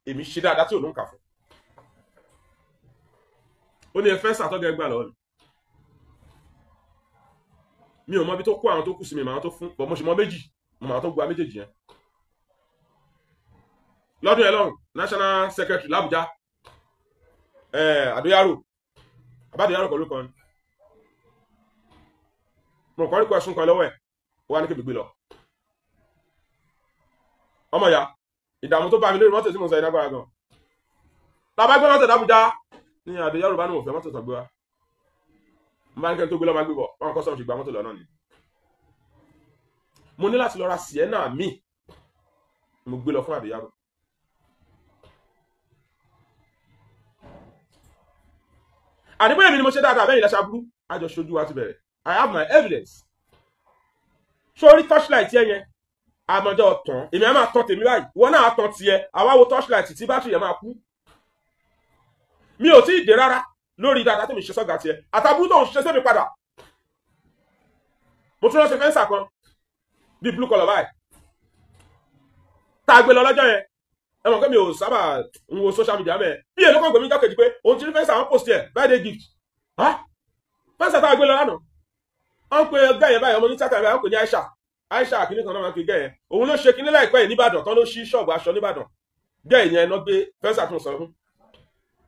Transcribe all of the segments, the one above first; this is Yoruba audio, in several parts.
èmi ṣe dáadáa tí ò ló ń kà fún ó ní ẹ fẹ́ sàtọ́gẹ́ gbà lọ́wọ́ mi ò mọ ibi tó kó àwọn tó kù sí mi màá tó fún bọ́ mo ṣe mọ méjì mo màá tó gba méjèèjì yẹn lọ́dún yẹn lọ́rùn national secretary l'Abuja Adoyaro Abadoyaro kọ́ ló kọ́ ni mo kọ́ rí kọ́ ẹ̀sùn kan lọ́wọ́ ẹ̀ ó wá ní kébì gbé lọ ọmọ ìyá ìdààmú tó bá mi lórí mọ́tò tí mo sọ ìdágbára gan tàbá gbé mọ́tò d'Abuja ní Adoyaro bá ní òfin mọ́tò tàn gbé wa mo bá ní kẹ́ni tó gbé lọ́ máa gbé bọ̀ wọn kọ́ sọ́run ti gba mọ́tò lọ náà ni mo ní láti lọ ra Sienna mi mo gbé lọ fún Adoyaro àdìbò èmi ni mo ṣe dáadáa bẹ́ẹ̀ ìlàṣà burú àjọ ṣojú wa ti bẹ̀rẹ̀ I have my evidence sórí torchlight yẹn àmọ́jọ́ tán èmi á máa tán tèmi báyìí ìwọ náà á tán tiẹ̀ àwa wo torchlight tí bátìrì yẹn máa kú mi ò tí ì dé rárá lórí dáadáa tí mi ṣe sọ́gà tiẹ̀ àtàbúrú tó ń ṣe sẹ́mi padà mo tún lọ ṣe fẹ́ǹsà kan bíi blue color báyìí tá a gbé lọ lọ́jọ́ yẹn ẹ mọ̀ pé mi ò sábà ń wo social media mẹ́ẹ̀ bí èlò kan gbèmí jákèjì pé òun ti rí fẹ́ǹsà wọn post ẹ̀ birthday gift fẹ́ǹsà tá a gbé lọ lánàá wọ́n pe gẹ́yẹ̀ báyìí ọmọ ní tíátà báyìí wọ́n pè ní Aisha kìíní kan náà máa ń pe gẹ́yẹ̀ òun ló ṣe kìíní láìpẹ́ yìí nìbàdàn tán ló ṣí ṣọ́ọ̀bù aṣọ nìbàdàn gẹ́yẹ̀ yẹn lọ gbé fẹ́ǹsà tó ń sọ fún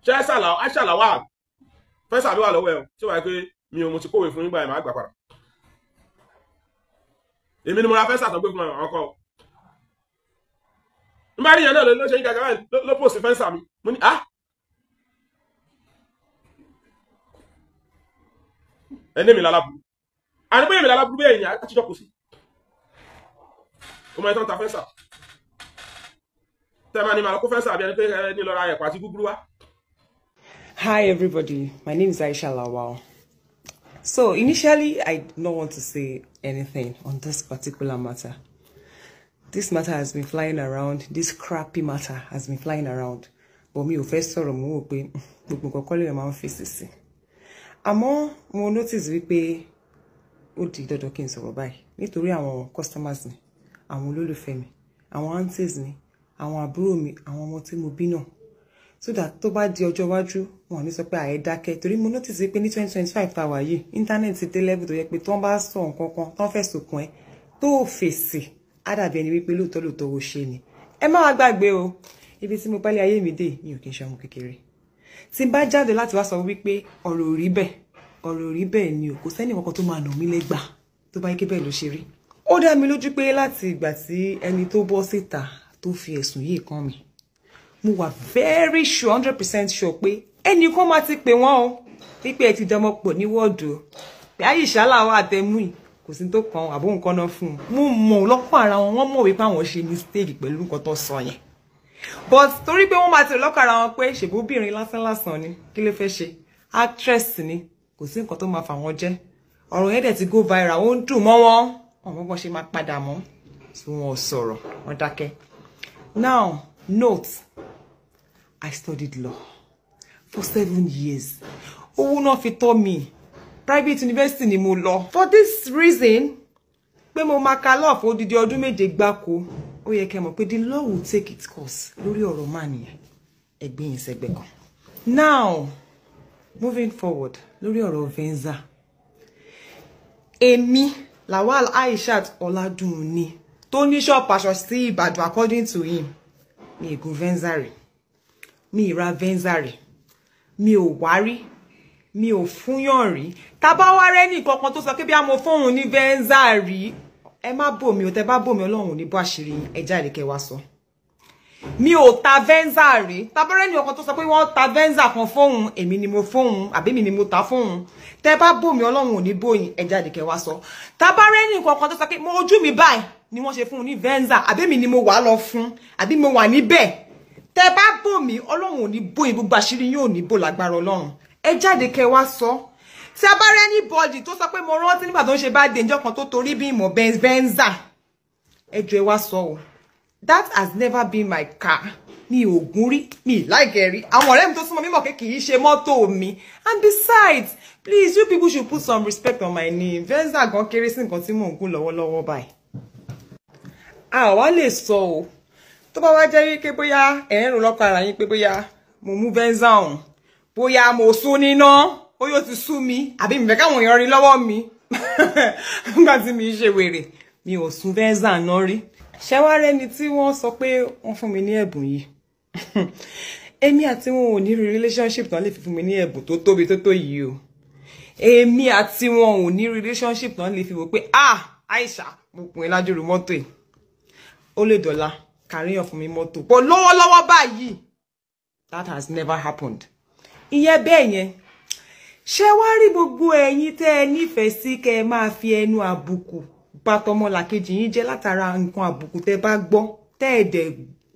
ṣe Aisha làwà fẹ́ǹsà mi wà lọ́wọ́ ẹ̀ tí ó wáyé pé mi ò mo ti kówé fún nígbà ẹ̀ máa gbà padà èmi ni mo ra fẹ́ǹsà tó gbé fún àwọn ọkọ̀ nígbà rí yẹn náà ló ṣe ń gàgà ló pòsì fẹ́ǹsà mi mo ní ẹni mi lálábùrú àníbóyè mi lálábùrú bẹ́ẹ̀ yẹn àtijọ́ kò sí ọmọ ẹ̀tọ́ ń ta fẹ́ǹsà tẹ́mà ni màá kó fẹ́ǹsà bí ẹni pé ní lọ́ra ẹ̀kọ́ àti gúgúrú wá. Hi everybody, my name is Aisha Lawal. So initially I did not want to say anything on this particular matter. This matter has been flying around, this crappy matter has been flying around. But mi ò fẹ́ sọ̀rọ̀ mo wò pé gbogbo nǹkan kọ́ lè máa ń fèsì sí. Àmọ́ mo notice wípé ó di dandan kí n sọ̀rọ̀ báyìí nítorí àwọn customers mi, àwọn olólùfẹ́ mi, àwọn aunties mi, àwọn àbúrò mi, àwọn ọmọ tí mo bí náà. So that tó bá di ọjọ́ iwájú wọn ní sọ pé àyè dákẹ́ torí mo notice wípé ní 2025 tá wà yìí internet ti dé level tó yẹ pé tó ń bá sọ nǹkan kan tó ń fẹ́ sòkun ẹ tó fèsì á dàbí ẹni wípé lóòótọ́ ó ṣe ni. Ẹ má wá gbàgbé o ibi tí mo pálí ayé mi dé mi ò kí n ṣe ọmọ kékeré. Tí n bá jáde láti wá sọ wípé ọ̀rọ̀ ò rí bẹ́ẹ̀ ni o kò sẹ́ni kankan tó máa nà mí lẹ́gbà tó bá yẹ kí bẹ́ẹ̀ ló ṣe rí. Ó dá mi lójú pé láti ìgbà tí ẹni tó bọ́ síta tó fi ẹ̀sùn yìí kàn mí mo wà very sure 100% sure pé ẹni kan máa ti pè wọ́n o wípé ẹ ti dọmọ pọ̀ ní wọ́ọ̀dù o pé Aisha làwọn àtẹmú yìí kò sí tó kàn àbó nǹkan náà fún un mo mọ̀ lọ́pọ̀ ara wọn wọ́n mọ̀ wípé àwọn ṣe mistake pẹ̀lú nǹkan tó sọ yẹn but torí pé wọ́n máa ti lọ́kọ̀ ara wọn pé ṣèbóbìnrin lásán ni kí ló fẹ́ ṣe actress ni kò sí nǹkan tó máa fà wọ́n jẹ́ ọ̀rọ̀ yẹn dẹ̀ ti go viral ó ń dùn mọ́ wọn ọmọ ṣe máa padà mọ́ tí wọ́n sọ̀rọ̀ wọ́n dákẹ́. Now note, I studied law for 7 years. Owó náà fi tọ́ mi. Private university ni mo lọ. For this reason, pé mo máa ka law fún odidi ọdún méje gbáko. Ó yẹ kẹ́ mọ̀ pé the law will take its course lórí ọ̀rọ̀ máa nìyẹn. Ẹgbẹ́ yín sẹ́gbẹ́ kan. Now, moving forward lórí ọ̀rọ̀ Venza. Èmi Lawal Aishat Ọládùnní tó ní shop aṣọ sí Ìbàdàn according to him. Mi ègún Venza rẹ̀. Mi ìra Venza rẹ̀. Mi ò wárí. Mi ò fúnyàn rí. Tá bá wá rẹ́ ní kankan tó sọ pé bí a mo fóun ní Venza rí. Ẹ má bò mí o tẹ́ bá bò mí Ọlọ́run ní bó àṣírí ẹ jáde kẹ́ wá sọ. Mi ò ta Venza rí. Tá bá rẹ́ ní kankan tó sọ pé wọ́n ta Venza kan fóun, èmi ni mo fóun, àbí mi ni mo ta fóun. Tẹ́ bá bò mí Ọlọ́run ní bóyin ẹ jáde kẹ́ wá sọ. Tá bá rẹ́ ní kankan tó sọ pé mo ojú mi báyìí ni wọ́n ṣe fún ní Venza, àbí mi ni mo wà lọ fún, àbí mo wà níbẹ̀. Tẹ́ bá bò mí Ọlọ́run ní bóyin gbogbo àṣírí yóò ní bò lágbára Ọlọ́run. Ẹ jáde kẹ́ wá sọ. Tí a bá rẹ́ ní body tó sọ pé mo rántí nígbà tó ń ṣe bá dé ńjọ́ kan tó torí bí mo Venza. Ẹ jọ̀ọ́ ẹ wá sọ o. That has never been my car. Mi ò gún rí, mi like ẹ rí. Àwọn ọ̀rẹ́ mi tó súnmọ́ mi mọ̀ pé kì í ṣe mọ́tò mi. And besides, please you people should put some respect on my name. Venza gan kéré sí nǹkan tí mò ń gún lọ́wọ́lọ́wọ́ báyìí. A wá lè sọ o tó bá wá jẹ́ wípé bóyá ẹ̀rùn lọ́kọ̀ ara yín pé bóyá mo mú Venza ọ̀hún bóyá mo sún níná ó yóò ti sú mi àbí mi fẹ́ káwọn èèyàn rí lọ́wọ́ mi nígbà tí mi ṣe wèrè mi ò sún Venza náà rí ṣẹ́wárẹ́ ni tí wọ́n sọ pé wọ́n fún mi ní ẹ̀bùn yìí èmi àti wọn ò ní relationship tán lè fi fún mi ní ẹ̀bùn tó tóbi tó yìí o èmi àti wọn ò ní relationship tán lè fi wò pé Aisha mo pin lájúrú mọ́tò yìí ó lè dọ́là kàríyàn fún mi mọ́tò bọ́ lọ́wọ́lọ́wọ́ báyìí that has never happened ìyẹn bẹ́ẹ̀ yẹn ṣé wá rí gbogbo ẹ̀yin tẹ́ ẹ nífẹ̀ẹ́ sí kẹ́ ẹ máa fi ẹnu àbùkù bá tọmọlàkejì yín jẹ́ látara nǹkan àbùkù tẹ́ bá gbọ́ tẹ́ ẹ dẹ̀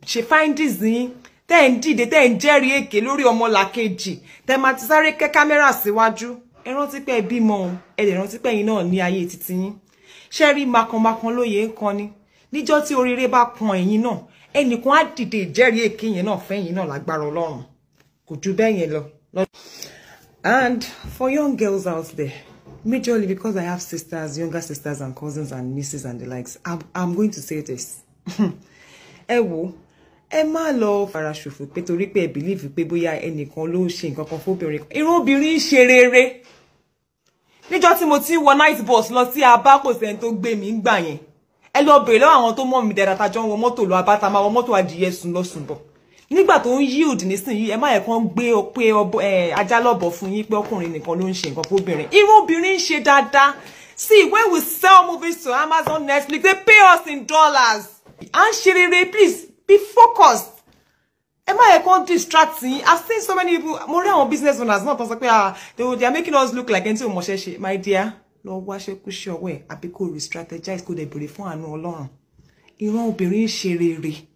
ṣe findings yín tẹ́ ẹ ń dìde tẹ́ ẹ ń jẹ́rìí èké lórí ọmọlàkejì tẹ́ máa ti sáré kẹ́ kámẹ́rà síwájú ẹ rántí pé ẹ bímọ ẹ dẹ̀ rántí pé ẹ̀yin náà ní ayé títí yín ṣé rí makanmakan lóye ń kan ni níjọ́ tí oríire bá kan ẹ̀yin náà ẹnìkan á dìde ìjẹ́rìí èké yẹn náà fẹ́yìn náà lágbára Ọlọ́run kò ju bẹ́ẹ̀ yẹn lọ. And for young girls out there, majorly because I have sisters, younger sisters and cousins and nieces and the likes, I'm going to say this. Ẹ wò, ẹ má lọ fara ṣòfò pé torí pé ẹ believe pé bóyá ẹnìkan ló ṣe nǹkan kan fóbìnrin. Irú obìnrin ṣe rere. Níjọ́ tí mo ti wọ night bus lọ sí Aba kò sẹ́ni tó gbé mi ńgbà yẹn. Ẹ lọ bèrè lọ́wọ́ àwọn tó mọ̀ mí dáadáa tá jọ ń wọ mọ́tò lọ Aba tá máa wọ mọ́tò adìyẹ sùn lọ sùn bọ̀. Nígbà tó ń yield nísìnyí ẹ má yẹ kàn gbé pé ajá lọ́bọ̀ fún yín pé ọkùnrin nìkan ló ń ṣe nǹkan fóbìnrin. Irú obìnrin ń ṣe dáadáa. See, when we sell movies to Amazon, Netflix, they pay us in dollars. And Shirire, please be focused. Ẹ má yẹ kàn distract yín. I've seen so many people, more than business owners, not talk they are making us look like ẹni tí ò mọṣẹ́ ṣe. My dear, lọ wá ṣe kú ṣe ọwọ́ ẹ̀ àbí kò re-strategize kò dẹ̀ bèrè fún àánú Ọlọ́run. Irú obìnrin ń ṣe rere.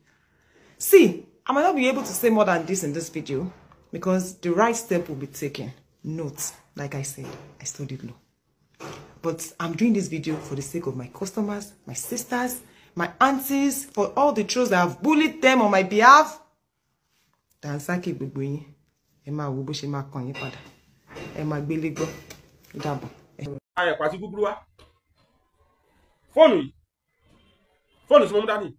See, I might not be able to say more than this in this video because the right step will be taken. Note, like I said, I studied law. But I'm doing this video for the sake of my customers, my sisters, my aunties, for all the trolls that have bullied them on my behalf. Dansaki gbogbo yín, ẹ máa wo bó ṣe máa kàn yín padà. Ẹ máa gbélé gbọ́. Dàbọ̀. Ayé pàtí gúgúrú wá. Fóònù tí mo mú dání.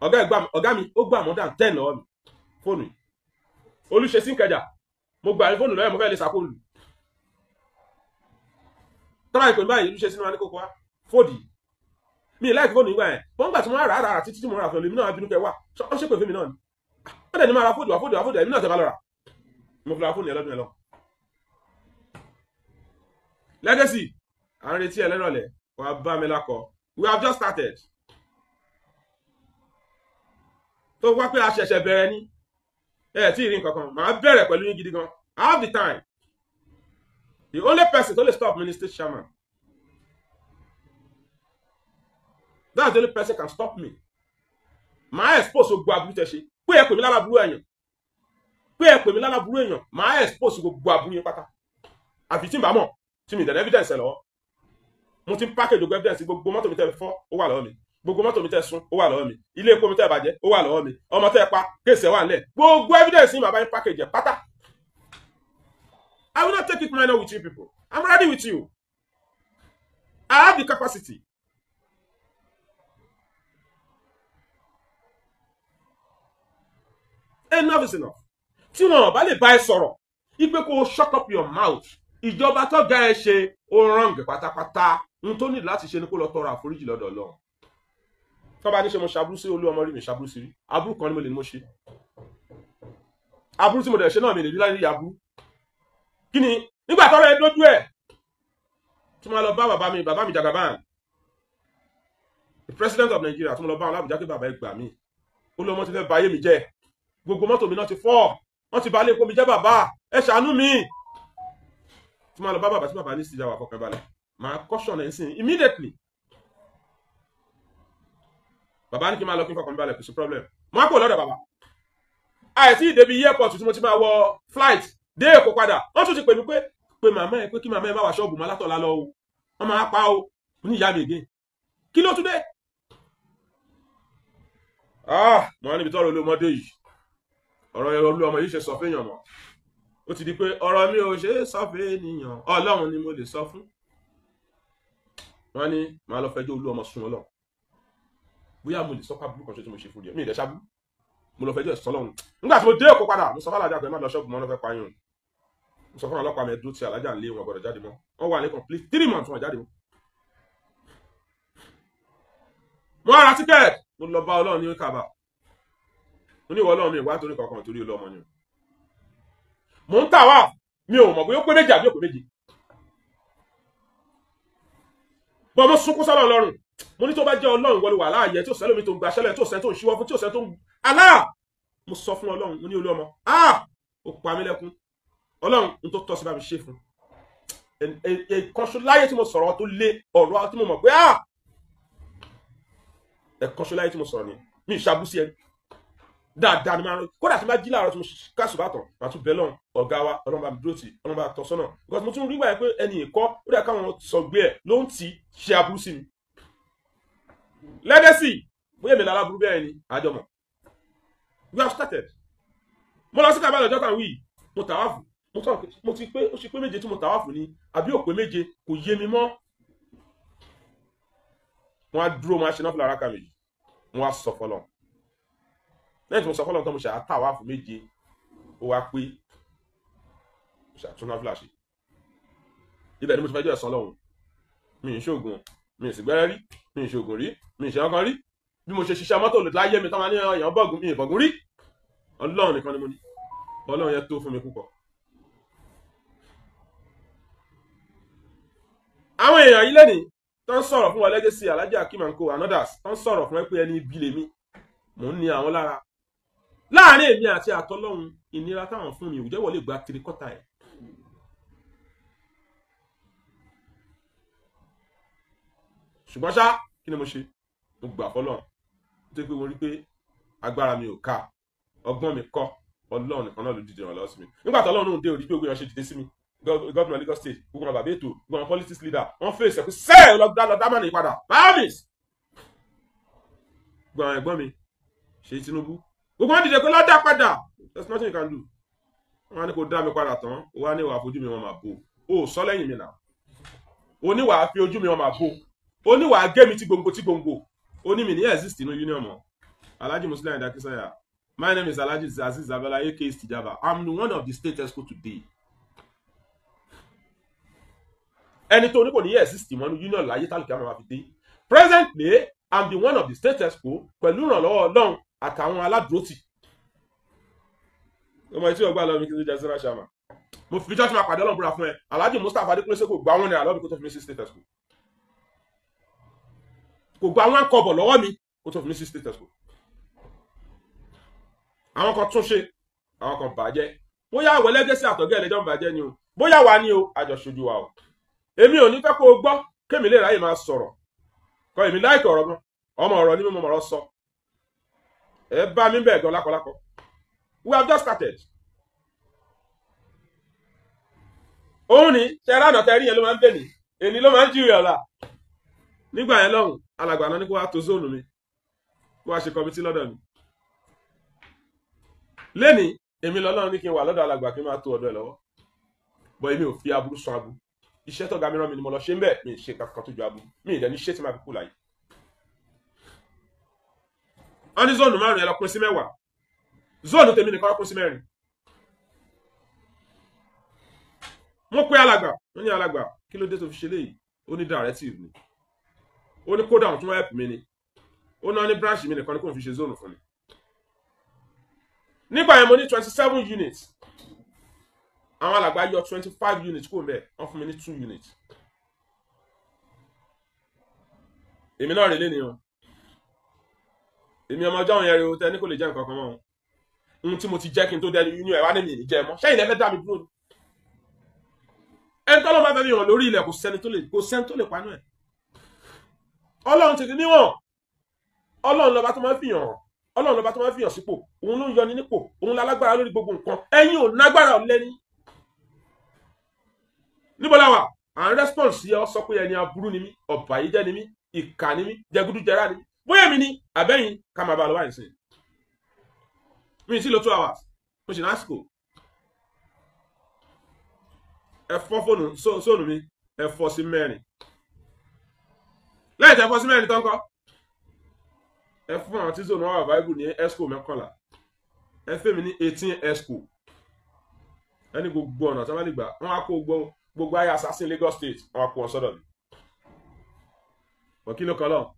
Ọ̀gá mi ó gbà more than 10 lọ́wọ́ mi. Fóònù yìí. Olúṣesí Ìkẹjà. Mo gbà ní fóònù lọ́yẹ̀ mo fẹ́ lè sàkóòlù. Tọ́lá ìpè báyìí Olúṣesí ní wa ní kókó wá. Fóòdì. Mi láìkí fóònù ìgbà yẹn. Wọ́n gbà tí mo rà títí tí mo rà fún mi náà bínú kẹ wà. Ó ṣe pè fún mi náà ni. Ó dẹ̀ ní máa ra fóòdì wá èmi náà tẹ́ bá lọ rà. Mo fi ra fóònù yẹn lọ́dún yẹn lọ. Legacy. À ń retí ẹ lẹ́rọ̀lẹ́. Wàá bá mi lákọ̀. We have just started. Tó wá pé a ṣẹ̀ṣẹ̀ bẹ̀rẹ̀ ní tí ìrìn kankan màá bẹ̀rẹ̀ pẹ̀lú yín gidi gan. I have the time. The only person tó lè stop me ni state chairman. That's the only person can stop me. Màá expose gbogbo aburú tẹ́ ṣe. Pé ẹ pè mí lálábùrú èèyàn. Màá expose gbogbo aburú yín pátá. Àfi tí n bá mọ̀ tí mi dẹ̀ evidence ẹ̀ lọ́wọ́. Mo ti ń package gbogbo evidence gbogbo mọ́tò mi tẹ́ fọ́ ó wà lọ́wọ́ mi. Gbogbo mọ́tò mi tẹ́ sún ó wà lọ́wọ́ mi. Ilé epo mi tẹ́ bàjẹ́ ó wà lọ́wọ́ mi. Ọmọ tẹ́ pa kéèsì ẹ̀ wà nílẹ̀. Gbogbo evidence yín bàbá yín package ẹ̀ pátá. I will not take it minor with you people. I'm ready with you. I have the capacity. Enough is enough. Tí wọn bá lè bá ẹ sọ̀rọ̀, ipe kó shut up your mouth. Ìjọba tó ga ẹ ṣe ó wrong pátápátá. N tó ní láti ṣe ni kó lọ tọrọ àforíjì lọ́dọ̀ Ọlọ́run. Tó bá ní ṣe mo ṣàbúrú sí olú ọmọ rí mi ṣàbúrú sí rí. Àbúrú kan ni mo lè ní mo ṣe. Àbúrú tí mo dẹ̀ ṣe náà mi lè rí láyé àbúrú. Kí ni nígbà tọ́rọ ẹ dójú ẹ̀? Tí mo lọ bá bàbá mi Jagaban. The president of Nigeria tí mo lọ bá wọn lábùjá pé bàbá ẹ gbà mí. Ó lọ mọ́ ti fẹ́ ba ayé mi jẹ́. Gbogbo mọ́tò mi náà ti fọ́. Wọ́n ti ba ilé epo mi jẹ́ bàbá. Ẹ ṣàánú mi. Tí mo lọ bá bàbá tí bàbá ní sí ìjà wà fọkàn balẹ̀. Màá caution ẹ̀ sìn immediately. Bàbá ní kí n máa lọ kí n fọkàn balẹ̀ kò sí problem. Mo á kò lọ́dọ̀ bàbá. Àìsí ìdèbí airport tí mo ti máa wọ flight dé Èkó padà. Wọ́n tún ti pè mí pé màmá ẹ pé kí màmá ẹ má wá ṣọ́ọ̀bù mọ́ látọ̀lá lọ o. Wọ́n máa pa o. Mo ní ìyá mi again. Kí ló tún dé? Mo wá níbi tọ́rọ olómọdé yìí. Ọ̀rọ̀ olú ọmọ yìí ṣe sọ fẹ́yàn mọ́. Ó ti di pé ọ̀rọ̀ mi ò ṣe é sọ fẹ́ ènìyàn. Ọlọ́run ni mo lè sọ fún. Wọ́n ní màá lọ fẹjọ́ olú ọmọ sùn Ọlọ́run. bóyá mo lè sọ pé burú kan ṣe tí mo ṣe fún díẹ̀ mi ìdẹ ṣáàbù mo lọ fẹjọ́ ẹ̀sọ́ lọ́hùn nígbà tí mo dé Èkó padà mo sọ fún alájà pé má lọ ṣọ́ọ̀bù mọ́ ọ́n fẹ́ pààyàn mo sọ fún ọlọ́pàá mi ẹ̀dúró tí alájà ń lé wọn gbọ́dọ̀ jáde mọ́ wọ́n wà ní complete 3 months wọn jáde mọ́. mo ra tíkẹ́ẹ̀tì mo lọ bá Ọlọ́run ní Kábà mo ní ìwọ Ọlọ́run mi ìwà torí kankan torí Ọlọ́mọ ni mo ń tà wá mi ò mọ̀ bóyá ó pé méjì àbí ó pé méjì bọ́ mo sunkún sọ́lọ́ lọ́rùn mo ní tó bá jẹ́ Ọlọ́run wọlé wà láàyè tí ò sẹ́lómi tó ń gba ṣẹlẹ̀ tí ò sẹ́ tó ń ṣíwọ́ fún tí ò sẹ́ tó ń alá mo sọ fún Ọlọ́run mo ní Olúọmọ ó pa mí lẹ́kún Ọlọ́run n tó tọ́ sí bá mi ṣe fún ẹ̀kọ́ṣọ́ láyé tí mo sọ̀rọ̀ tó lé ọ̀rọ̀ tí mo mọ̀ pé ẹ̀kọ́ṣọ́ láyé tí mo sọ̀rọ̀ ni mi ìṣàbù sí ẹ dáadáa ni máa ń kódà tí máa jí láàárọ̀ tí mo káṣù bá tàn máa tún bẹ lọ́run ọ̀gá wa Ọlọ́run bá mi dúró tì Ọlọ́run bá tọ́ sọ́nà because mo tún rí wáyé pé ẹni ìkọ́ ó dẹ̀ káwọn sọ̀gbé ẹ̀ ló ń tì ṣe aburú sí mi lẹ́dẹ̀sì bóyá èmi lára burú bẹ́ẹ̀ ni àjọmọ̀ we have started mo lọ sí Kábà lọ́jọ́ kan wí mo tàwáfù mo ti pé ó ṣe pé méje tí mo tàwáfù ni àbí òpé méje kò yé mi mọ́ wọn á dúró wọn á ṣe náà fúnra ara kà méjì wọn á sọ fọlọ lẹ́yìn tí mo sọ fọlọ tán mo ṣe àtàwáfù méje ó wá pé mo ṣe àtúná fúnra ṣe ibẹ̀ ni mo ti fẹ́ jẹ́ ẹ̀sán lọ́hùn mi ì ṣoògùn mi ì sì gbẹ́rẹ́ rí mi ì ṣoògùn rí mi ì ṣe ọkàn rí bí mo ṣe ṣiṣẹ́ mọ́tò lè láyé mi táwọn èèyàn bọ̀gùn mi ìbọ̀gùn rí Ọlọ́run nìkan ni mo ní Ọlọ́run yẹn tó fún mi púpọ̀. àwọn èèyàn yìí lẹ́nìí tó ń sọ̀rọ̀ fún wa legacy Alhaji Hakeem & Co and others tó ń sọ̀rọ̀ fún ẹ pé ẹni ibi lèmi mò ń ní àwọn lára láàrin èmi àti àtọlọ́run ìnira táwọn fún mi ìjẹ́wọ́ lè gba 3/4 ẹ̀. ṣùgbọ́n ṣá kí ni mo ṣe mo gbà fọlọ́run tó pé mo rí pé agbára mi ò ká ọgbọ́n mi kọ́ Ọlọ́run nìkan náà ló dìde ìrànlọ́wọ́ sí mi nígbà tó Ọlọ́run dé orí pé ogun yẹn ṣe dìde sí mi gọ́ọ̀mù Lagos state gbogbo ọmọ bàbá ètò gbogbo ọmọ politics leader wọ́n fèsì ẹ̀kú sẹ́ẹ̀ lọ́dámà ní ìpadà báàmìs gbogbo àwọn ẹ̀gbọ́n mi ṣe Tinubu gbogbo wọn dìde pé lọ́dá padà there's nothing you can do wọ́n á ní kó dá mi padà tán ó wá ní ìwà àfojú mi wọn máa bò ó sọ lẹ́yìn mi náà oníwà fi ojú mi wọn máa bò oníwà gé mi tí gbòǹgbò ó ní mi ní exist inú union mọ́. Alhaji Musiliu Akínsànyà, my name is Alhaji Azeez Abiola aka Tijaba. I'm one of the state exco today. ẹni tó ní kò ní exist mọ́ ní union láyé tálùkì àmọ́ àfi dé. Presently, I'm the one of the state exco pẹ̀lú ìrànlọ́wọ́ Ọlọ́run àtàwọn aládùúrótì. ọmọ ìtí ọgbà lọ́wọ́ mi kí ló jẹ́ sẹ́nà ṣàmà. mo fi jọ́sí máa pàdé Ọlọ́run búra fún ẹ. Alhaji Mustapha Adékúnlé kò gbà wọ́n ní àlọ́ mi kó tó fi mí sí state exco. kò gbà wọ́n kọ́bọ̀ lọ́wọ́ mi kó tó fi mí sí state exco. àwọn kan tún ṣe àwọn kan bàjẹ́ bóyá àwọ̀ legacy àtọ̀gẹ́ ẹ̀lẹ́jọ́ ń bàjẹ́ ni o bóyá wà ní o àjọṣojú wa o èmi ò ní fẹ́ kó o gbọ́ kémi lè ráyè máa sọ̀rọ̀ kọ èmi láìkọ̀ ọ̀rọ̀ gan ọmọ ọ̀rọ̀ ní mímọ̀ ọ̀rọ̀ sọ ẹ bá mi bẹ́ẹ̀ gan lákọlákọ we have just started. òun ni ṣẹ́ránà tẹ́rí yẹn ló máa ń bẹ̀ ní èní ló máa ń jírí ọ̀la nígbà yẹn lọ́hùn alàgbà náà ní kó wá tó zóònù mi kó wá ṣe kọmitì lọ́dọ̀ mi lẹ́ni èmi lọ́lọ́run ní kí n wà lọ́dọ̀ alàgbà kí n máa tó ọ̀dọ̀ ẹ̀ lọ́wọ́ bọ́ èmi ò fi aburú san aburú iṣẹ́ tó ga mi rán mi ni mo lọ ṣe ń bẹ̀ mi ṣe kankan tó ju aburú mi ìdẹ̀ ní ṣé tí máa fi kú láyé. wọ́n ní zóònù márùn-ún ẹ lọ pín sí 10 zóònù tèmi nìkan pín sí 4. mo pe alàgbà ó ní alàgbà kí ló dé tó fi ṣe léyìí ó ní directive ni ó ní kódà òun tún help mi ni ó náà ní branch mi nìkan ní kò fi ṣe zóònù fún mi. nígbà yẹn mo ní 27 units àwọn alàgbà yọ 25 units kó mbẹ wọ́n fún mi ní 2 units èmi náà rèé lẹ́ni o èmi ọmọ ọjọ́ òun yẹn rèé o tẹ́ ní kò lè jẹ́ nǹkan kan mọ́ ohun tí mo ti jẹ́ kí n tó dẹni union ẹ̀ wá ní mi ní jẹ́ mọ́ ṣẹ́yìn lẹ́fẹ́ dá mi dúró ni ẹni tọ́lọ́ bá fẹ́ fi hàn lórí ilẹ̀ kò sẹ́ni tó lè panú ẹ̀ Ọlọ́run ti níwọ̀n Ọlọ́run lọ́ba tó máa ń fi hàn Ọlọ́run lọ́ba tó máa ń fi hàn sípò òun ló ń yọ ní nípò òun lálágbára lórí gbogbo nǹkan ẹ̀yin ò nágbára ọ̀lẹ́ni níbo la wà à ń response yẹ ọ sọ pé ẹni aburú ni mí ọ̀bàyéjẹ́ ni mí ìkà ni mí jẹgúdújẹrá ni mí bóyá mi ni àbẹ́yìn ká máa bá lọ báyìí sìn mi sí lo 2 hours mo sì ní àsìkò ẹ fọ́ fóònù mi ẹ fọ́ sí 4 lẹ́yìn tẹ́ fọ́ sí 4 tán kọ́ ẹ fún àwọn tí zone wà viable ní esco 11 ẹ fẹ́ mi ní 18 esco ẹni gbogbo ọ̀nà tí wọ́n bá lè gbà wọ́n á kó gbogbo ayé assassin Lagos State wọ́n á kó wọn sọ́dọ̀ mi wọ́n kí ló kọ́ lọ́hùn